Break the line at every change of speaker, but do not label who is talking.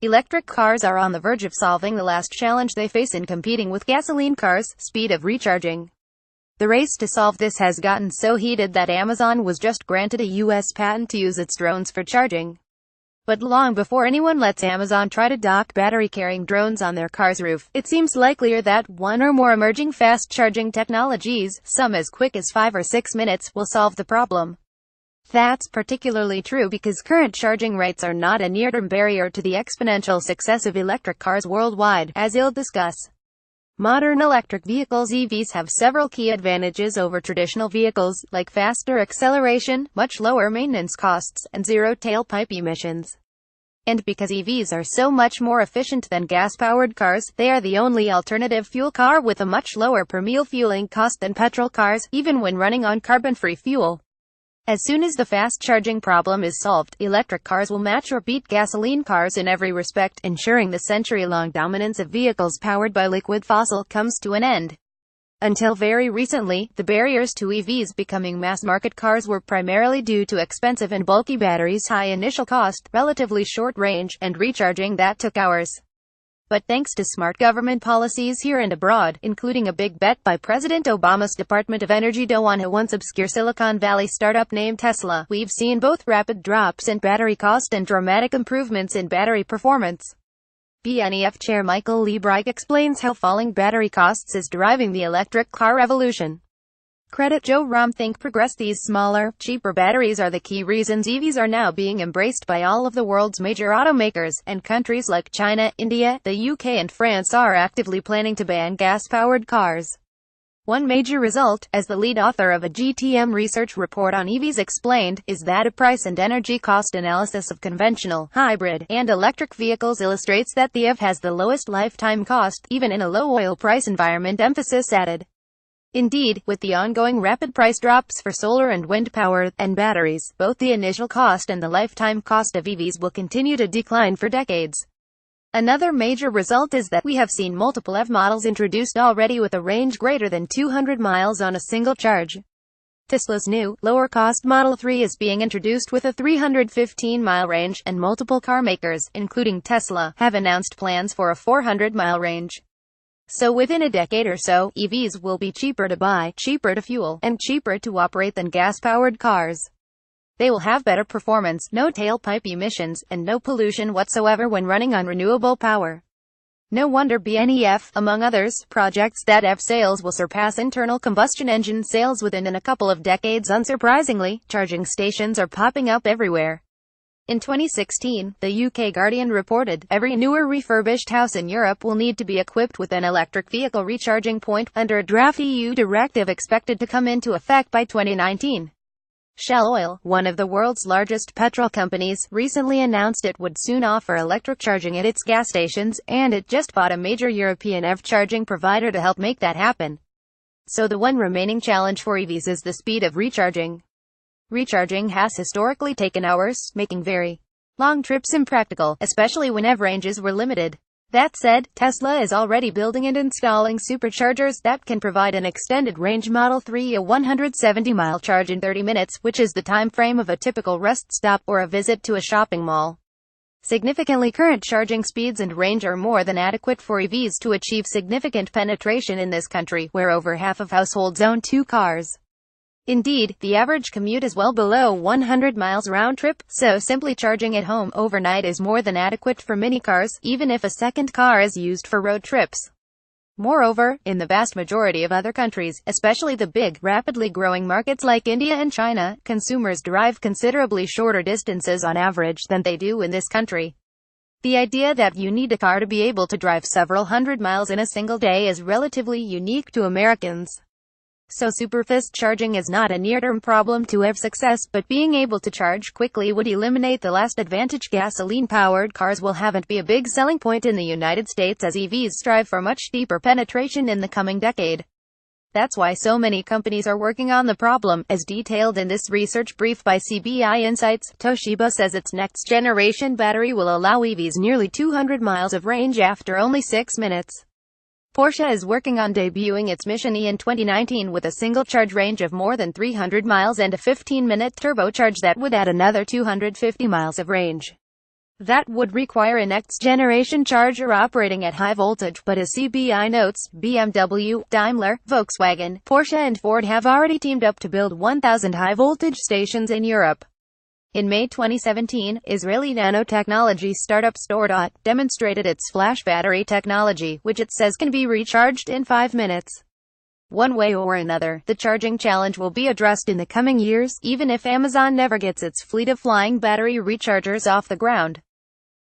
Electric cars are on the verge of solving the last challenge they face in competing with gasoline cars: speed of recharging. The race to solve this has gotten so heated that Amazon was just granted a U.S. patent to use its drones for charging. But long before anyone lets Amazon try to dock battery-carrying drones on their car's roof, it seems likelier that one or more emerging fast-charging technologies, some as quick as 5 or 6 minutes, will solve the problem. That's particularly true because current charging rates are not a near-term barrier to the exponential success of electric cars worldwide, as he'll discuss. Modern electric vehicles (EVs) have several key advantages over traditional vehicles, like faster acceleration, much lower maintenance costs, and zero tailpipe emissions. And because EVs are so much more efficient than gas-powered cars, they are the only alternative fuel car with a much lower per-mile fueling cost than petrol cars, even when running on carbon-free fuel. As soon as the fast-charging problem is solved, electric cars will match or beat gasoline cars in every respect, ensuring the century-long dominance of vehicles powered by liquid fossil comes to an end. Until very recently, the barriers to EVs becoming mass-market cars were primarily due to expensive and bulky batteries, high initial cost, relatively short range, and recharging that took hours. But thanks to smart government policies here and abroad, including a big bet by President Obama's Department of Energy on a once obscure Silicon Valley startup named Tesla, we've seen both rapid drops in battery cost and dramatic improvements in battery performance. BNEF Chair Michael Liebreich explains how falling battery costs is driving the electric car revolution. Credit Joe Romm think progress. These smaller, cheaper batteries are the key reasons EVs are now being embraced by all of the world's major automakers, and countries like China, India, the UK and France are actively planning to ban gas-powered cars. One major result, as the lead author of a GTM research report on EVs explained, is that a price and energy cost analysis of conventional, hybrid, and electric vehicles illustrates that the EV has the lowest lifetime cost, even in a low oil price environment. Emphasis added. Indeed, with the ongoing rapid price drops for solar and wind power, and batteries, both the initial cost and the lifetime cost of EVs will continue to decline for decades. Another major result is that we have seen multiple EV models introduced already with a range greater than 200 miles on a single charge. Tesla's new, lower-cost Model 3 is being introduced with a 315-mile range, and multiple car makers, including Tesla, have announced plans for a 400-mile range. So within a decade or so, EVs will be cheaper to buy, cheaper to fuel, and cheaper to operate than gas-powered cars. They will have better performance, no tailpipe emissions, and no pollution whatsoever when running on renewable power. No wonder BNEF, among others, projects that EV sales will surpass internal combustion engine sales within a couple of decades. Unsurprisingly, charging stations are popping up everywhere. In 2016, the UK Guardian reported, every newer refurbished house in Europe will need to be equipped with an electric vehicle recharging point, under a draft EU directive expected to come into effect by 2019. Shell Oil, one of the world's largest petrol companies, recently announced it would soon offer electric charging at its gas stations, and it just bought a major European EV charging provider to help make that happen. So the one remaining challenge for EVs is the speed of recharging. Recharging has historically taken hours, making very long trips impractical, especially when EV ranges were limited. That said, Tesla is already building and installing superchargers that can provide an extended range. Model 3 a 170-mile charge in 30 minutes, which is the time frame of a typical rest stop or a visit to a shopping mall. Significantly, current charging speeds and range are more than adequate for EVs to achieve significant penetration in this country, where over half of households own 2 cars. Indeed, the average commute is well below 100 miles round trip, so simply charging at home overnight is more than adequate for many cars, even if a second car is used for road trips. Moreover, in the vast majority of other countries, especially the big, rapidly growing markets like India and China, consumers drive considerably shorter distances on average than they do in this country. The idea that you need a car to be able to drive several hundred miles in a single day is relatively unique to Americans. So superfast charging is not a near-term problem to EV success, but being able to charge quickly would eliminate the last advantage gasoline-powered cars will haven't be a big selling point in the United States, as EVs strive for much deeper penetration in the coming decade. That's why so many companies are working on the problem, as detailed in this research brief by CBI Insights. Toshiba says its next-generation battery will allow EVs nearly 200 miles of range after only 6 minutes. Porsche is working on debuting its Mission E in 2019 with a single charge range of more than 300 miles and a 15-minute turbocharge that would add another 250 miles of range. That would require a next-generation charger operating at high voltage, but as CBI notes, BMW, Daimler, Volkswagen, Porsche and Ford have already teamed up to build 1,000 high-voltage stations in Europe. In May 2017, Israeli nanotechnology startup Stordot demonstrated its flash battery technology, which it says can be recharged in 5 minutes. One way or another, the charging challenge will be addressed in the coming years, even if Amazon never gets its fleet of flying battery rechargers off the ground.